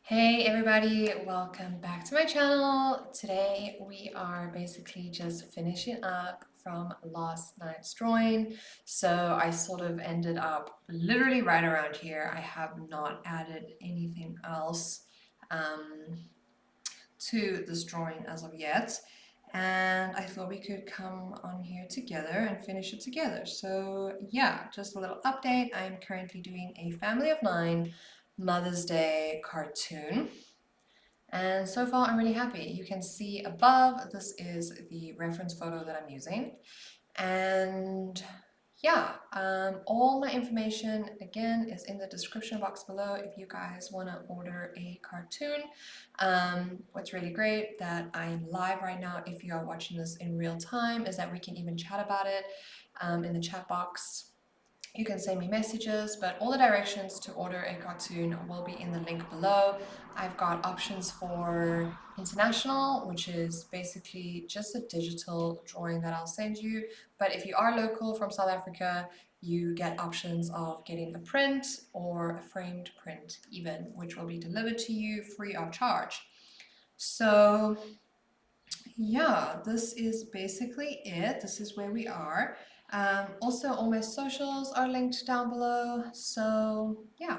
Hey everybody, welcome back to my channel. Today we are basically just finishing up from last night's drawing. So I sort of ended up literally right around here. I have not added anything else um, to this drawing as of yet. And I thought we could come on here together and finish it together. So yeah, just a little update. I'm currently doing a family of 9 Mother's Day cartoon. And so far I'm really happy. You can see above, this is the reference photo that I'm using. And yeah, all my information again is in the description box below if you guys want to order a cartoon. What's really great that I'm live right now, if you are watching this in real time, is that we can even chat about it in the chat box. You can send me messages, but all the directions to order a cartoon will be in the link below. I've got options for international, which is basically just a digital drawing that I'll send you. But if you are local from South Africa, you get options of getting a print or a framed print even, which will be delivered to you free of charge. So yeah, this is basically it. This is where we are. Also, all my socials are linked down below. So yeah,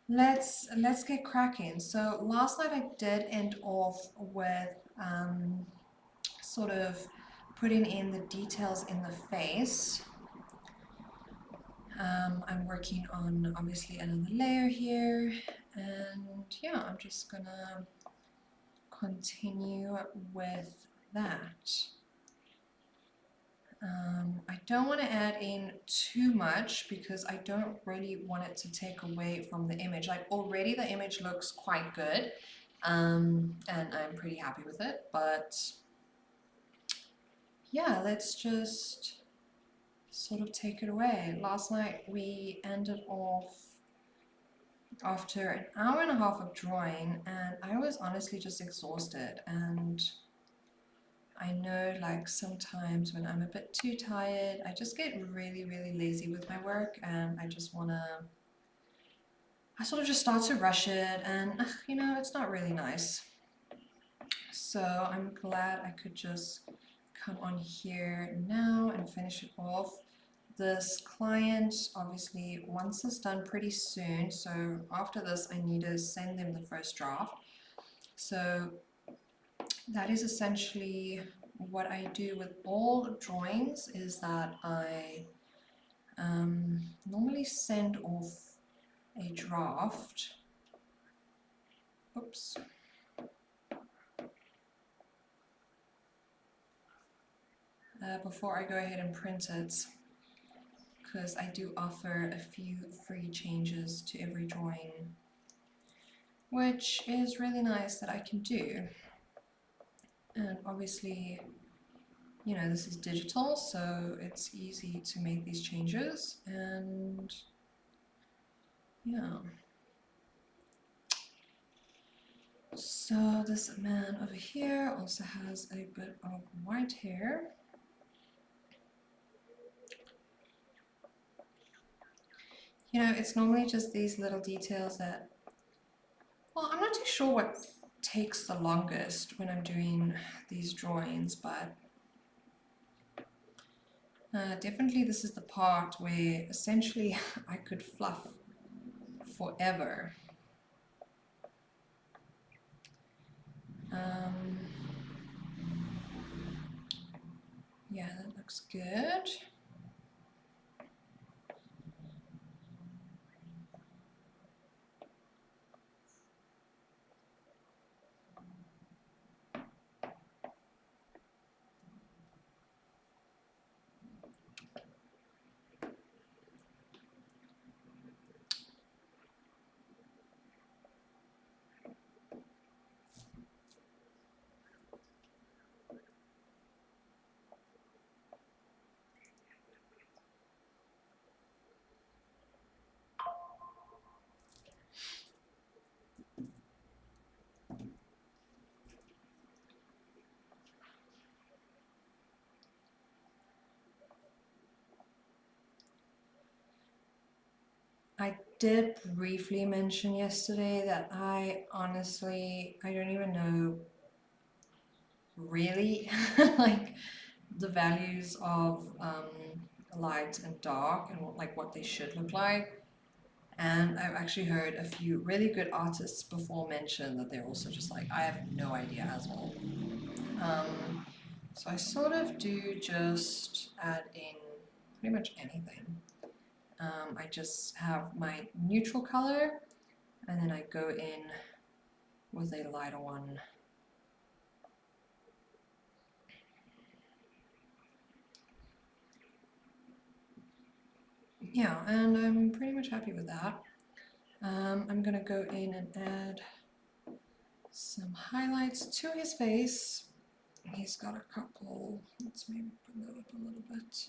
let's get cracking. So last night I did end off with sort of putting in the details in the face. I'm working on obviously another layer here, and yeah, I'm just gonna continue with that. I don't want to add in too much because I don't really want it to take away from the image. Like already the image looks quite good, and I'm pretty happy with it, but yeah, let's just sort of take it away. Last night we ended off after an hour and a half of drawing, and I was honestly just exhausted. And I know like sometimes when I'm a bit too tired, I just get really lazy with my work, and I sort of just start to rush it, and you know, it's not really nice. So I'm glad I could just come on here now and finish it off. This client obviously wants this done pretty soon, so after this I need to send them the first draft. So that is essentially what I do with all drawings, is that I normally send off a draft. Oops. Before I go ahead and print it, because I do offer a few free changes to every drawing, which is really nice that I can do. And obviously, you know, this is digital, so it's easy to make these changes, and yeah. So this man over here also has a bit of white hair. You know, it's normally just these little details that, well, I'm not too sure what takes the longest when I'm doing these drawings, but definitely this is the part where essentially I could fluff forever. Yeah, that looks good. I did briefly mention yesterday that I don't even know really like the values of light and dark and what they should look like. And I've actually heard a few really good artists before mention that they're also just like, I have no idea as well. So I sort of do just add in pretty much anything. I just have my neutral color and then I go in with a lighter one. Yeah, and I'm pretty much happy with that. I'm gonna go in and add some highlights to his face. He's got a couple, let's maybe bring that up a little bit.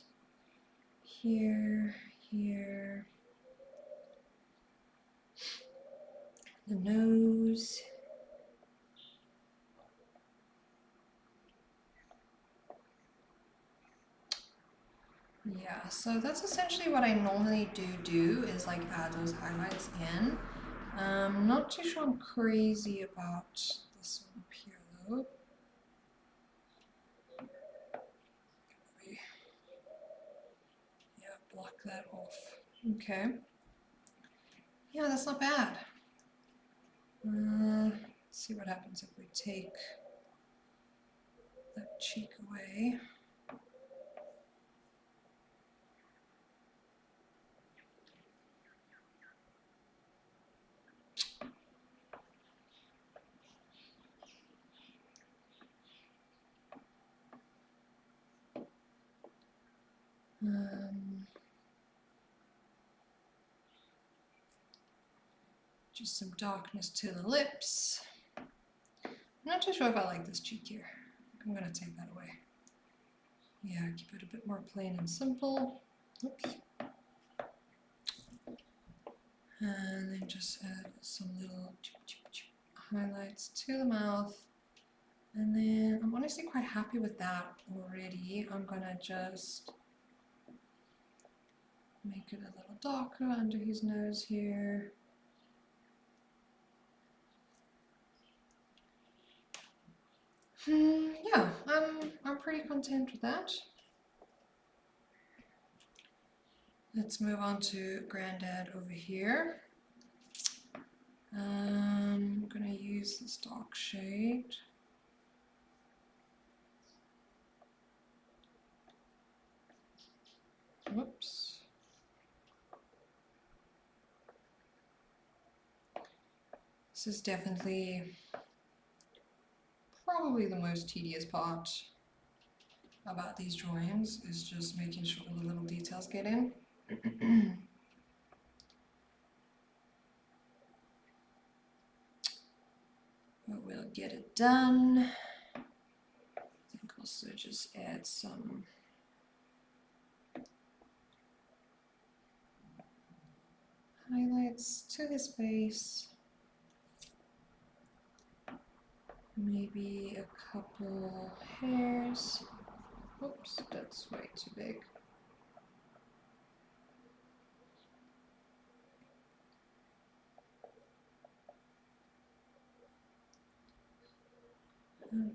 Here, here, the nose. Yeah, so that's essentially what I normally do is like add those highlights in. Not too sure I'm crazy about this one up here though. Yeah, block that off. Okay. Yeah, that's not bad. Let's see what happens if we take that cheek away. Just some darkness to the lips. I'm not too sure if I like this cheek here. I'm gonna take that away. Yeah, keep it a bit more plain and simple. Oops. And then just add some little highlights to the mouth. And then I'm honestly quite happy with that already. I'm gonna just make it a little darker under his nose here. Yeah, I'm pretty content with that. Let's move on to Granddad over here. I'm gonna use this dark shade. Whoops. This is definitely probably the most tedious part about these drawings, is just making sure all the little details get in. But we'll get it done. I think also just add some highlights to his face. Maybe a couple hairs. Oops, that's way too big.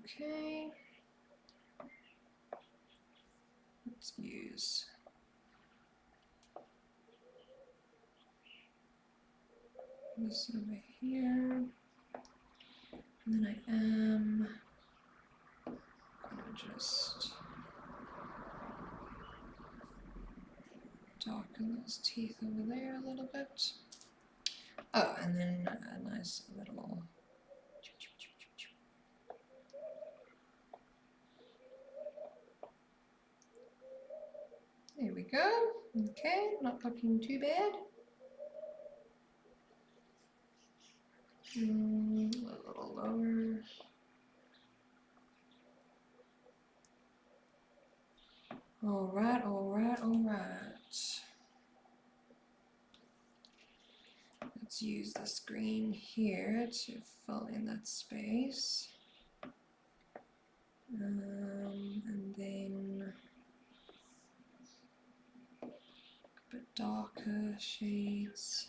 Okay. Let's use this over here. And then I am gonna just darken those teeth over there a little bit. Oh, and then a nice little there we go. Okay, not looking too bad. A little lower. Alright, alright, alright. Let's use this green here to fill in that space. And then a bit darker shades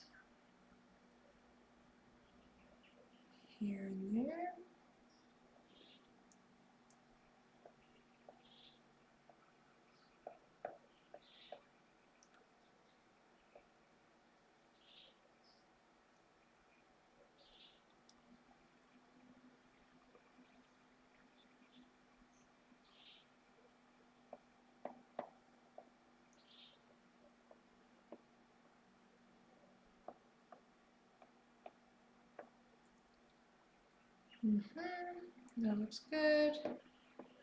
here and there. That looks good.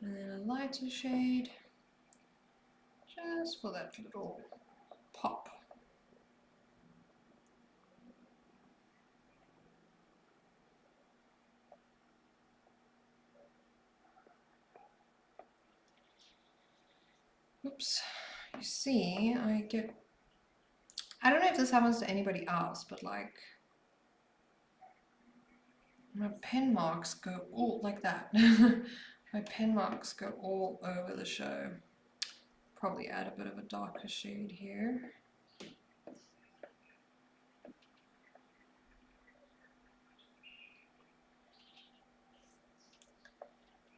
And then a lighter shade, just for that little pop. Oops, you see, I don't know if this happens to anybody else, but like, my pen marks go all like that. My pen marks go all over the show. Probably add a bit of a darker shade here.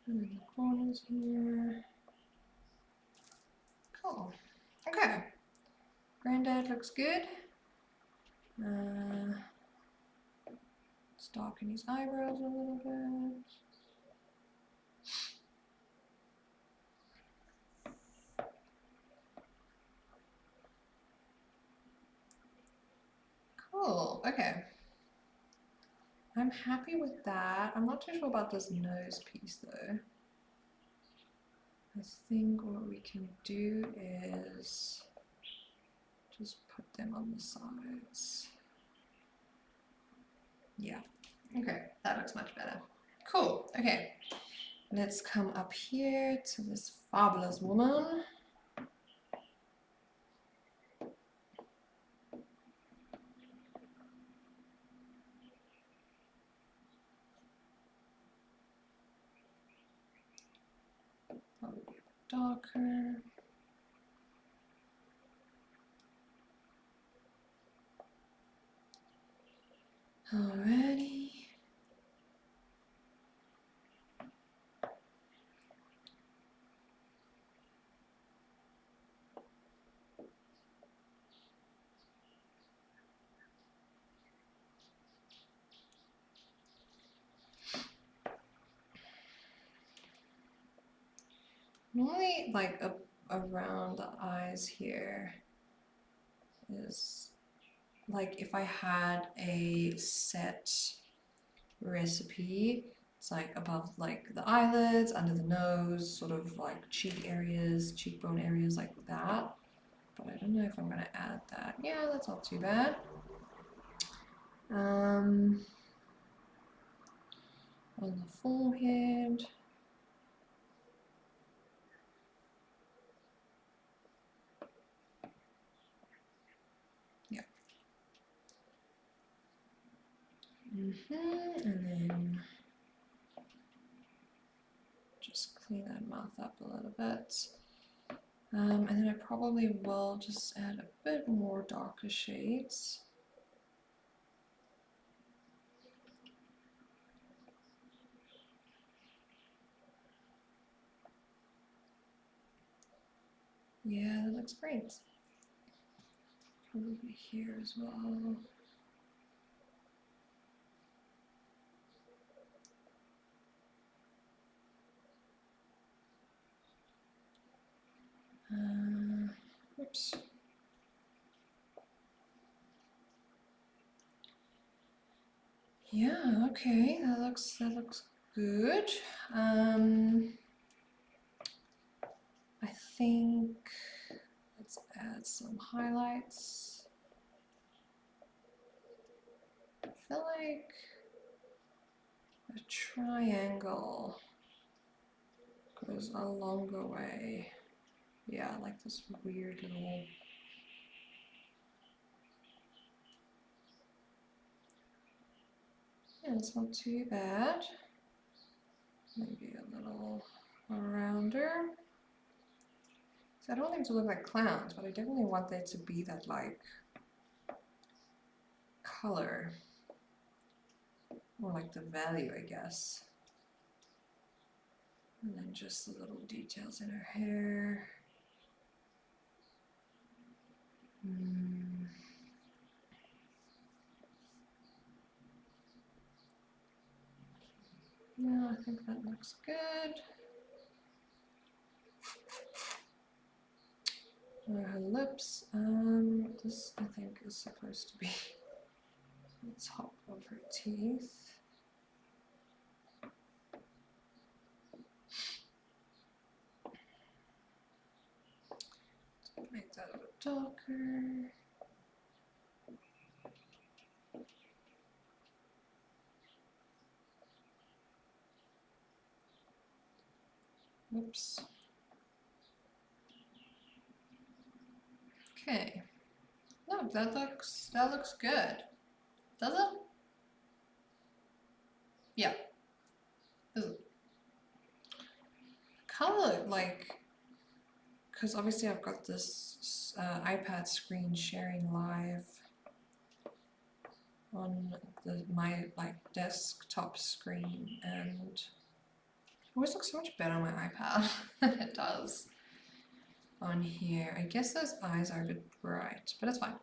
And in the corners here. Cool. Okay. Granddad looks good. Let's darken his eyebrows a little bit. Cool. Okay. I'm happy with that. I'm not too sure about this nose piece though. I think what we can do is just put them on the sides. Yeah, okay, that looks much better. Cool, okay. Let's come up here to this fabulous woman. Probably a bit darker. Alrighty. Normally, like around the eyes here is like if I had a set recipe, it's like above like the eyelids, under the nose, sort of like cheek areas, cheekbone areas like that. But I don't know if I'm gonna add that. Yeah, that's not too bad. On the forehead. And then just clean that mouth up a little bit. And then I probably will just add a bit more darker shades. Yeah, that looks great. Probably here as well. Oops. Yeah, okay, that looks good. I think let's add some highlights. I feel like a triangle goes a longer way. Yeah, like this weird little. Yeah, it's not too bad. Maybe a little rounder. So I don't want them to look like clowns, but I definitely want there to be that like color, or like the value, I guess. And then just the little details in her hair. Yeah, I think that looks good. Her lips, this I think is supposed to be the top of her teeth. Make that a bit darker. Whoops. Okay. No, that looks good. Does it? Yeah. Does it? Color, like, because obviously I've got this iPad screen sharing live on my like desktop screen, and it always looks so much better on my iPad than it does on here. I guess those eyes are a bit bright, but it's fine.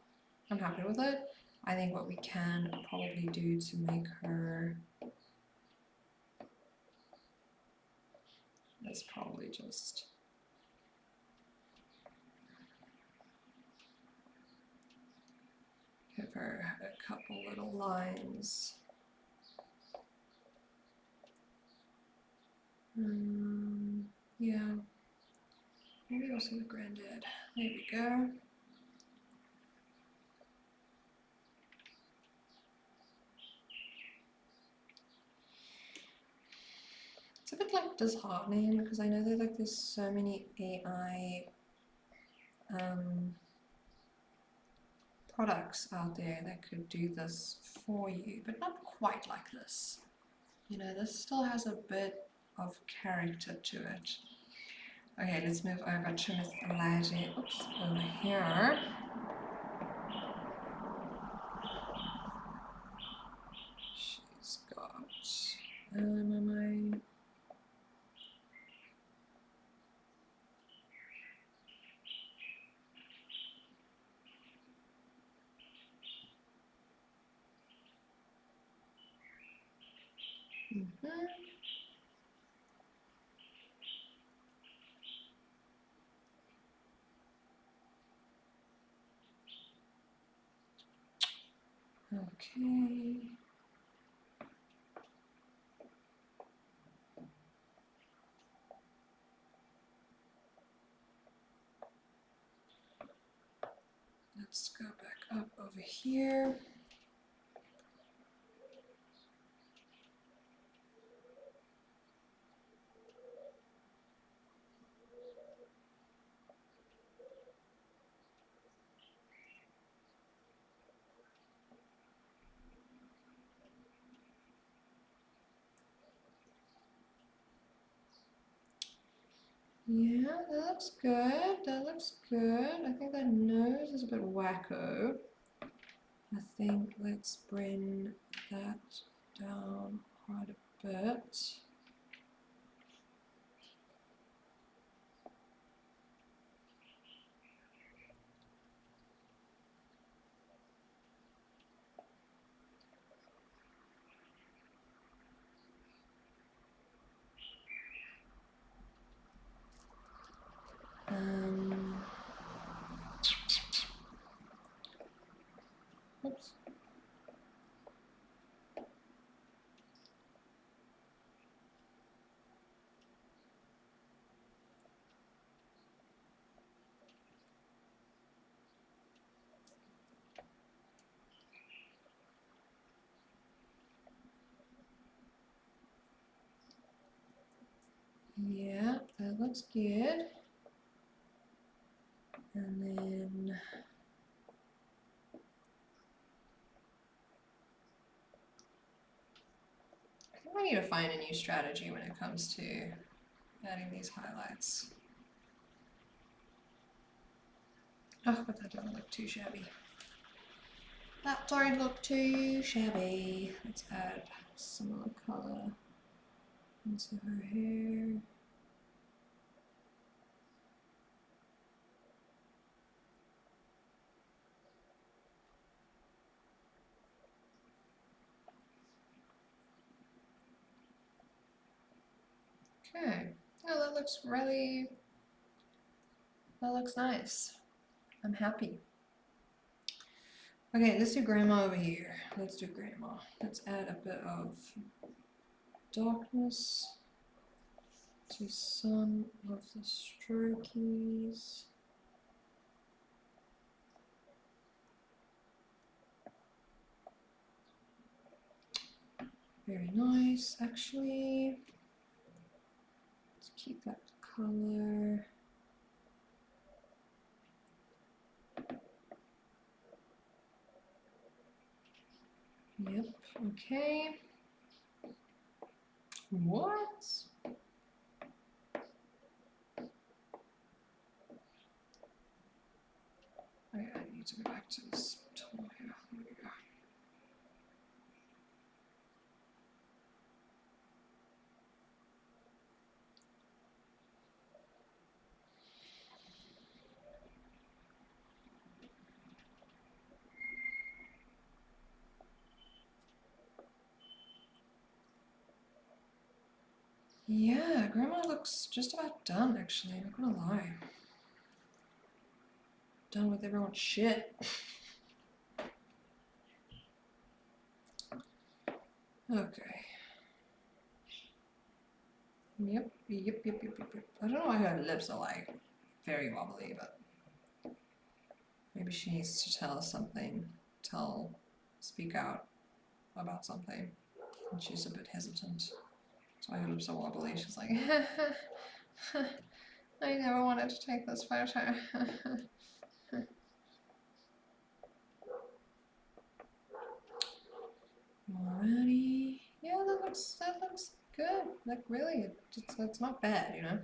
I'm happy with it. I think what we can probably do to make her is probably just give her a couple little lines. Yeah, maybe also the granddad. There we go. It's a bit like disheartening because I know that like there's so many AI products out there that could do this for you, but not quite like this. You know, this still has a bit of character to it. Okay, let's move over to Miss Elijah. Oops, over here. She's got. Am I? Okay. Let's go back up over here. Yeah, that looks good. That looks good. I think that nose is a bit wacko. I think let's bring that down quite a bit. Oops. Yeah, that looks good. And then I think I need to find a new strategy when it comes to adding these highlights. Oh, but that doesn't look too shabby. That don't look too shabby. Let's add similar colour into her hair. Okay. Oh, that looks nice. I'm happy. Okay, let's do grandma over here. Let's do grandma. Let's add a bit of darkness to some of the strokies. Very nice, actually. Let's keep that color. Yep, okay. What? Okay, I need to go back to this tool here. There we go. Yeah, grandma looks just about done, actually, not gonna lie. Done with everyone's shit. Okay. Yep. I don't know why her lips are like very wobbly, but maybe she needs to tell us something, speak out about something, and she's a bit hesitant. So her lips are wobbly. She's like, I never wanted to take this photo. Alrighty. Yeah, that looks good. Like really, it's not bad, you know.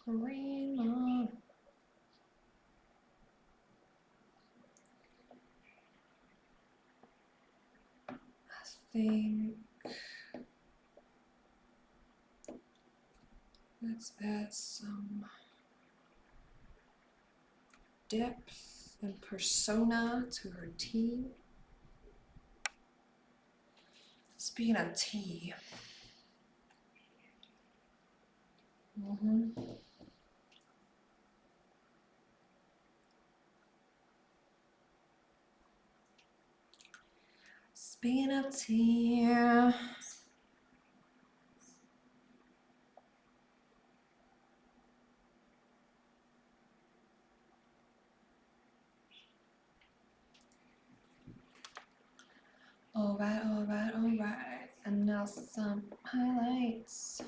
Grandma. I think let's add some depth and persona to her tea. Speaking of tea, speaking of tea, alright, and now some highlights.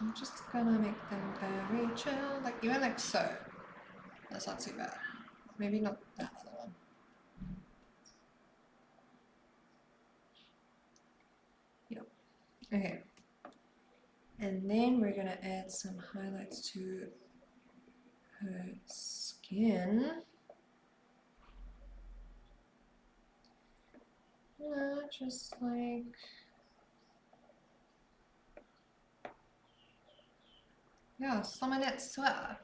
I'm just gonna make them very chill, like even like so. That's not too bad. Maybe not that other one. Yep. Okay. And then we're gonna add some highlights to her skin. Just like yeah, salmonette sweater.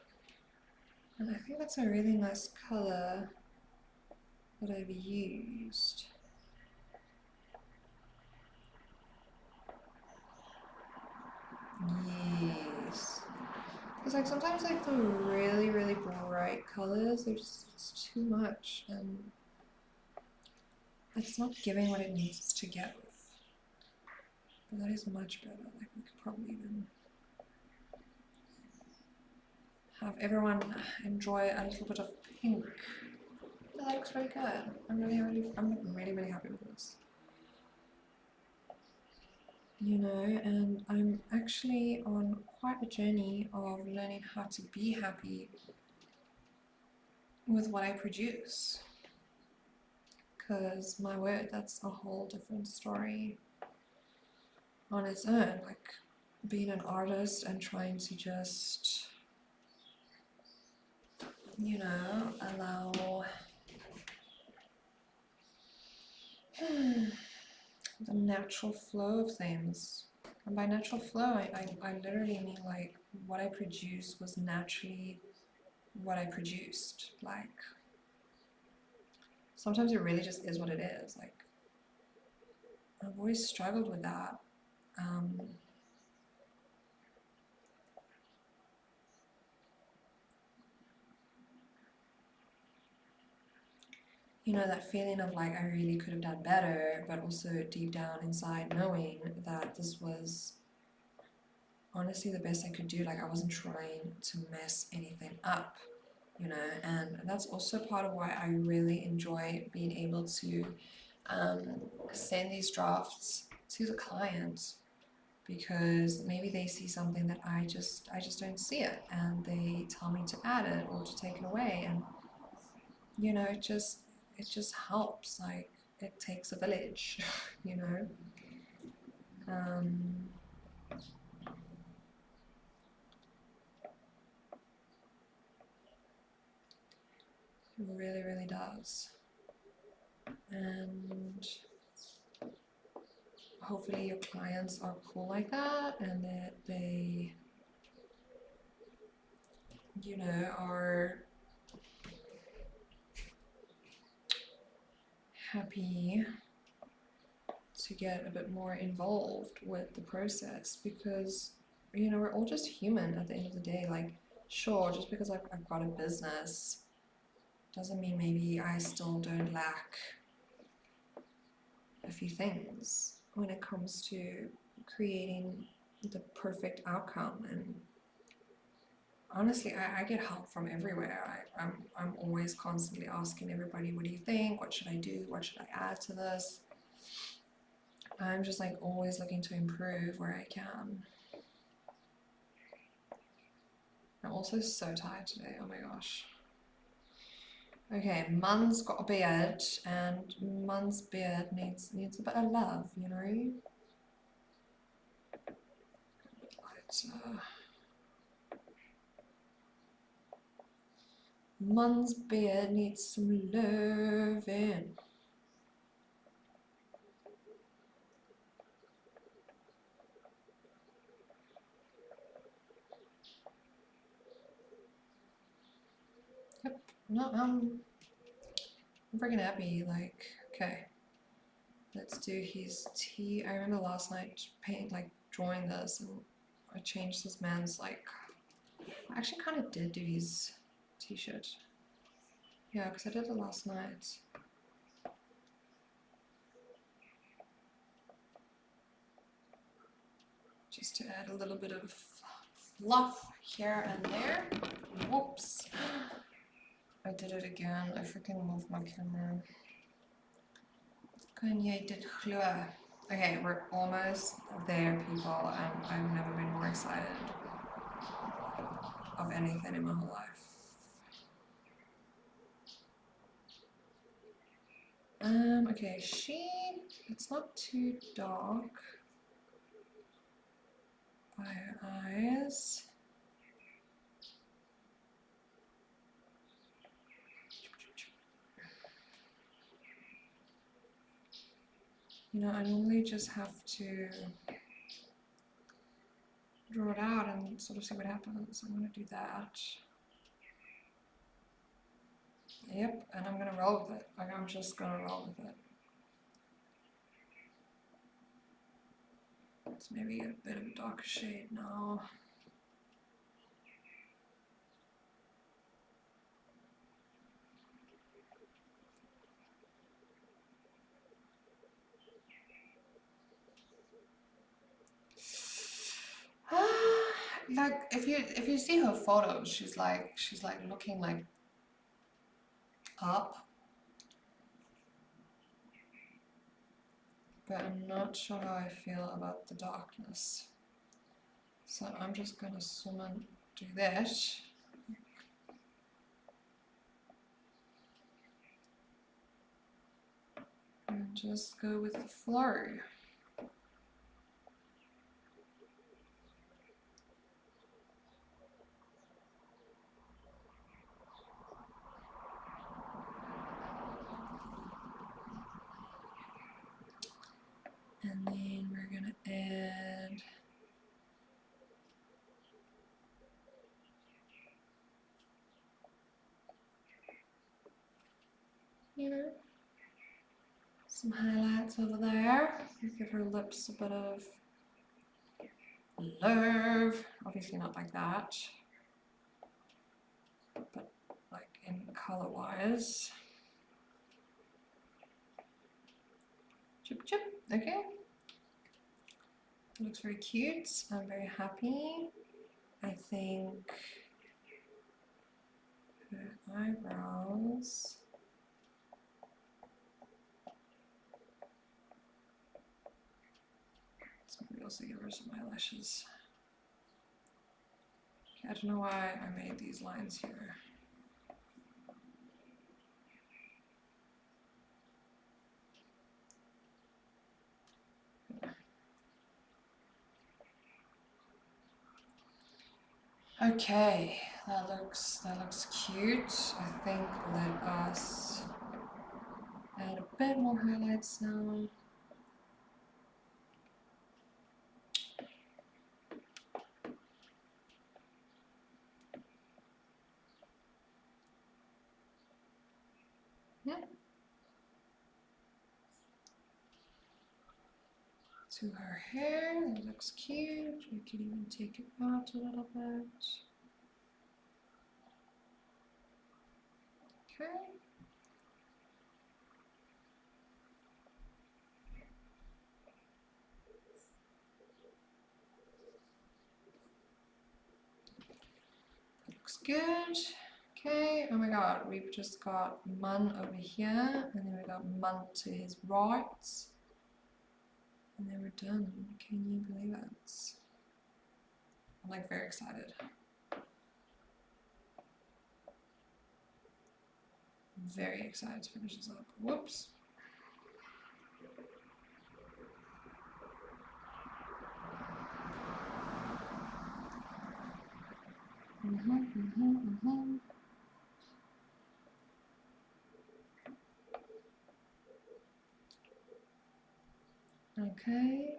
And I think that's a really nice color that I've used. Yes. Because like sometimes like the really bright colors, they're just it's too much and it's not giving what it needs to give. But that is much better. Like we could probably even have everyone enjoy a little bit of pink. That looks really good. I'm really happy with this. You know, and I'm actually on quite a journey of learning how to be happy with what I produce. Because my word, that's a whole different story. on its own, like being an artist and trying to just, you know, allow the natural flow of things. And by natural flow, I literally mean like what I produce was naturally what I produced. Like sometimes it really just is what it is. Like I've always struggled with that. You know, that feeling of like I really could have done better, but also deep down inside knowing that this was honestly the best I could do. Like I wasn't trying to mess anything up, you know, and that's also part of why I really enjoy being able to send these drafts to the client, because maybe they see something that I just don't see it, and they tell me to add it or to take it away, and you know, it just helps. Like it takes a village, you know. Um, it really, really does. And hopefully your clients are cool like that, and that they, you know, are happy to get a bit more involved with the process, because you know we're all just human at the end of the day. Like sure, just because I've got a business doesn't mean maybe I still don't lack a few things when it comes to creating the perfect outcome. And honestly, I get help from everywhere. I'm always constantly asking everybody, what do you think? What should I do? What should I add to this? I'm just like always looking to improve where I can. I'm also so tired today, oh my gosh. Okay, Mun's got a beard, and Mun's beard needs a bit of love, you know? Lighter. Mun's beard needs some loving. Yep, no, I'm freaking happy. Like, okay, let's do his T. I remember last night drawing this, and I changed this man's like. I actually kind of did do his t-shirt. Yeah, because I did it last night. Just to add a little bit of fluff here and there. Whoops. I did it again. I freaking moved my camera. Kan jij dit gloeien? Okay, we're almost there, people, and I've never been more excited of anything in my whole life. Okay, it's not too dark by her eyes. You know, I normally just have to draw it out and sort of see what happens. I'm gonna do that. Yep, and I'm gonna roll with it. Like, I'm just gonna roll with it. Let's maybe get a bit of a darker shade now. Like if you see her photos, she's like looking like up, but I'm not sure how I feel about the darkness. So I'm just gonna zoom and do this. And just go with the flow. gonna add some highlights over there. Give her lips a bit of love. Obviously not like that, but like in color wise. Chip chip, okay. It looks very cute. I'm very happy. I think her eyebrows. Let's maybe also give her some eyelashes. Okay, I don't know why I made these lines here. Okay, that looks cute. I think let us add a bit more highlights now. Yeah. To her hair, that looks cute. We could even take it out a little bit. Okay. Looks good. Okay, oh my god, we've just got Mun over here, and then we got Mun to his right. And then we're done. Can you believe it? I'm like very excited. Very excited to finish this up. Whoops. Okay.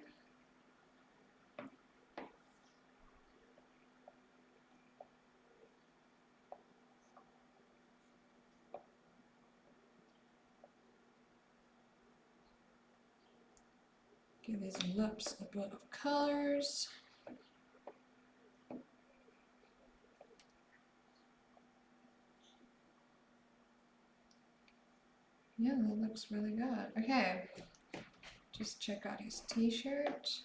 Give his lips a bit of colors. Yeah, that looks really good. Okay, just check out his t-shirt.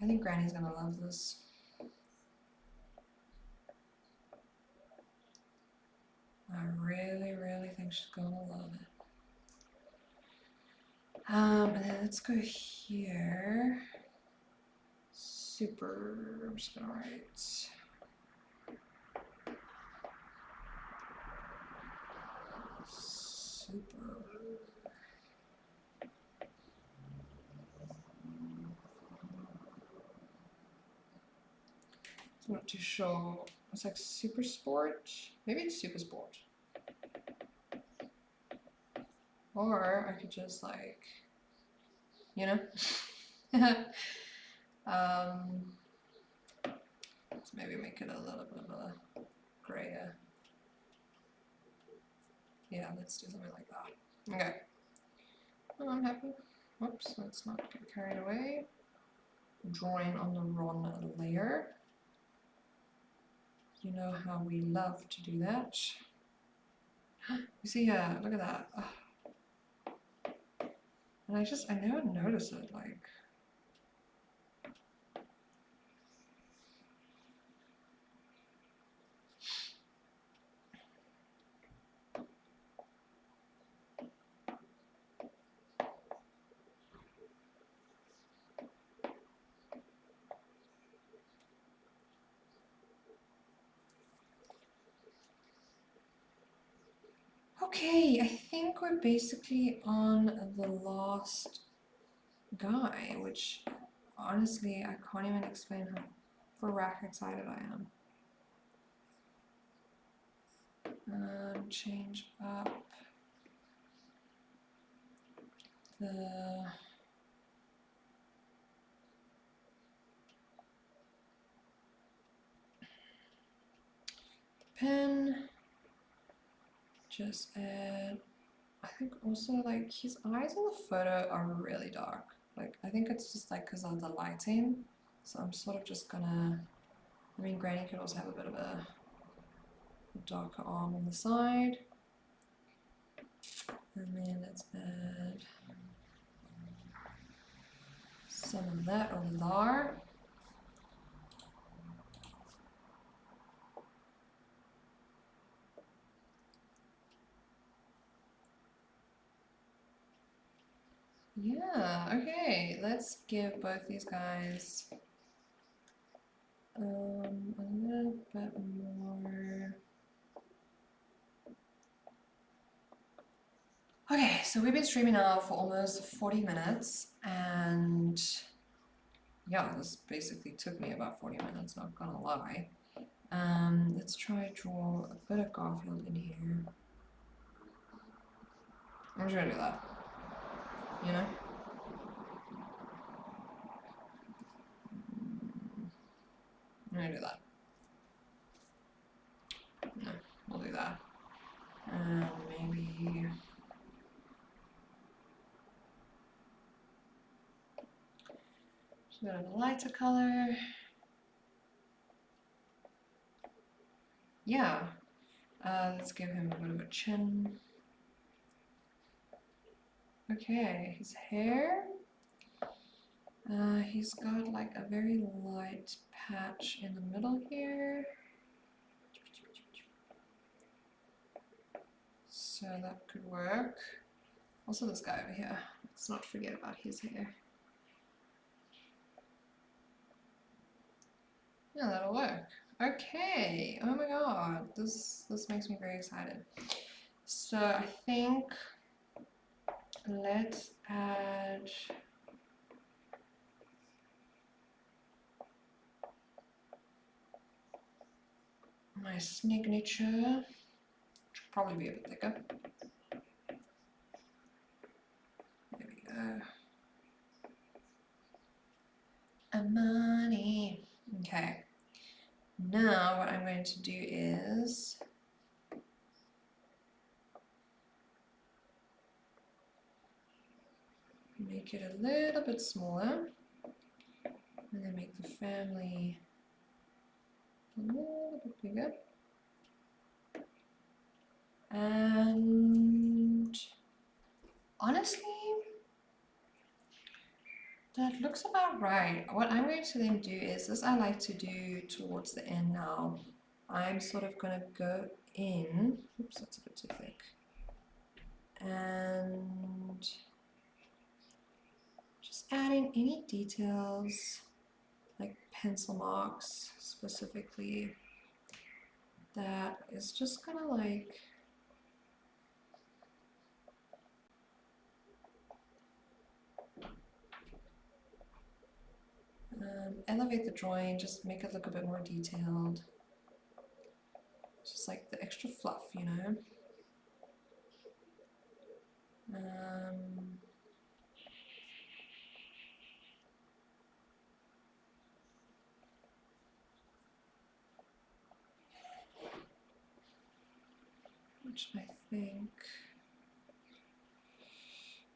I think Granny's gonna love this. I really think she's gonna love it. And then let's go here. Super, I'm just gonna write. Super. I'm not too sure. It's like super sport. Maybe it's super sport. Or I could just like, you know? Let's maybe make it a little bit of a grayer. Yeah, let's do something like that. Okay. Oh, I'm happy. Whoops, let's not get carried away. Drawing on the wrong layer. You know how we love to do that. You see here, look at that. And I never notice it, like. Okay, I think we're basically on the last guy, which honestly I can't even explain how frack excited I am. Change up the pen. Just add, I think also like his eyes in the photo are really dark. Like I think it's just like because of the lighting. So I'm sort of just gonna, I mean Granny could also have a bit of a darker arm on the side. And then let's add some of that over there. Yeah, okay, let's give both these guys a little bit more. Okay, so we've been streaming now for almost 40 minutes, and yeah, this basically took me about 40 minutes, not gonna lie. Let's try draw a bit of Garfield in here. I'm just gonna do that, you know? I'm gonna do that. No, we'll do that. And maybe just a bit of a lighter color. Yeah, let's give him a bit of a chin. Okay, his hair. He's got like a very light patch in the middle here. So that could work. Also this guy over here. Let's not forget about his hair. Yeah, that'll work. Okay. Oh my god. This makes me very excited. So I think let's add my signature, which will probably be a bit thicker. There we go. Amani. Okay. Now what I'm going to do is make it a little bit smaller, and then make the family a little bit bigger. And honestly, that looks about right. What I'm going to then do is, this I like to do towards the end now. I'm sort of going to go in, oops, that's a bit too thick, and just add in any details, like pencil marks specifically, that is just gonna like elevate the drawing, just make it look a bit more detailed. Just like the extra fluff, you know. Which I think,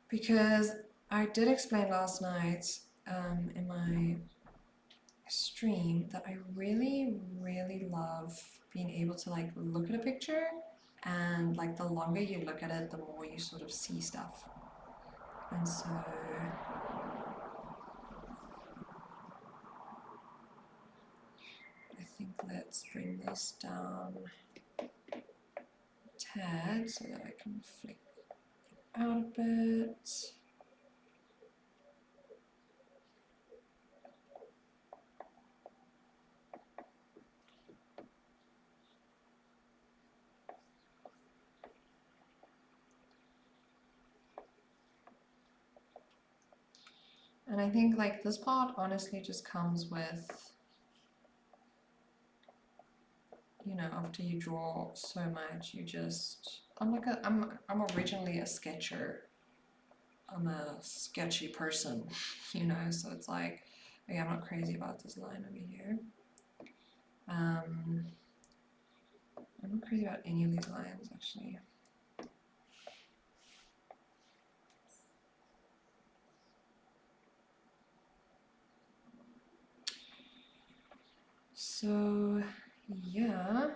because I did explain last night in my stream that I really love being able to like look at a picture, and like the longer you look at it, the more you sort of see stuff. And so I think let's bring this down a tad so that I can flick it out a bit. And I think like this part honestly just comes with, you know, after you draw so much, you just, I'm originally a sketcher. I'm a sketchy person, you know, so it's like, okay, I'm not crazy about this line over here. I'm not crazy about any of these lines actually. So yeah.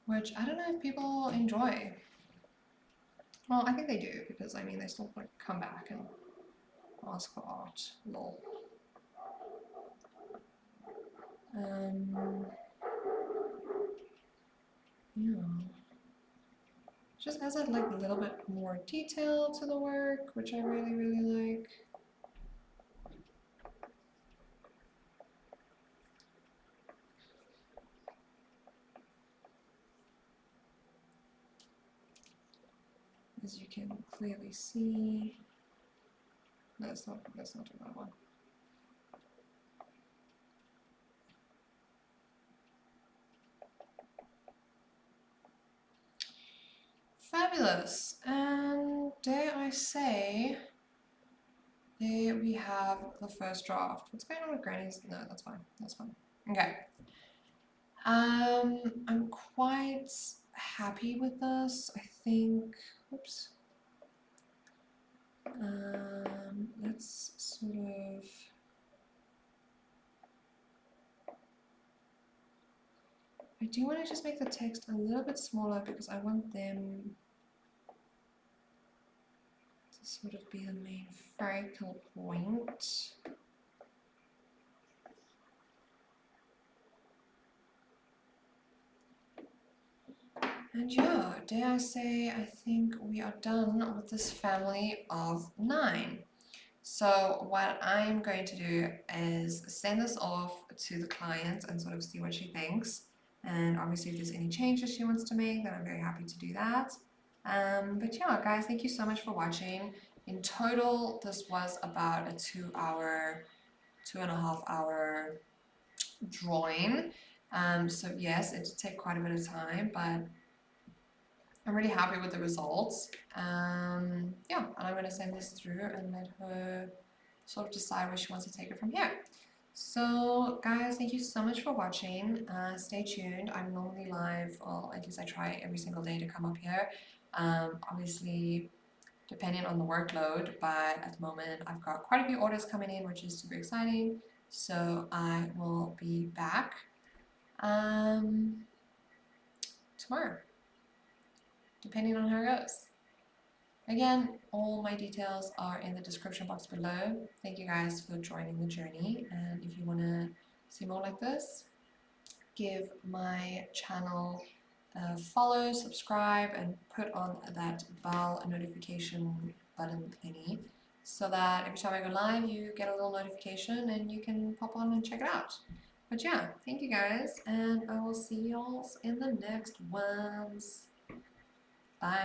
Which I don't know if people enjoy. Well, I think they do, because I mean they still like come back and ask for art. Lol. Yeah. Just adds like a little bit more detail to the work, which I really, really like. As you can clearly see. No, let's not do that one. Fabulous. And dare I say, there we have the first draft. What's going on with Granny's? No, that's fine. That's fine. Okay. I'm quite happy with this. I think, oops. Let's sort of, I do want to just make the text a little bit smaller because I want them to sort of be the main focal point. And yeah, dare I say, I think we are done with this family of 9. So what I'm going to do is send this off to the client and sort of see what she thinks. And obviously if there's any changes she wants to make, then I'm very happy to do that. But yeah, guys, thank you so much for watching. In total, this was about a 2-hour, 2.5-hour drawing. So yes, it did take quite a bit of time, but I'm really happy with the results. Yeah, and I'm going to send this through and let her sort of decide where she wants to take it from here. So guys, thank you so much for watching. Stay tuned. I'm normally live, well, at least I try every single day to come up here. Obviously, depending on the workload, but at the moment I've got quite a few orders coming in, which is super exciting. So I will be back tomorrow, depending on how it goes. Again, all my details are in the description box below. Thank you guys for joining the journey, and if you want to see more like this, give my channel a follow, subscribe, and put on that bell notification button thingy so that every time I go live you get a little notification and you can pop on and check it out. But yeah, thank you guys, and I will see y'all in the next ones.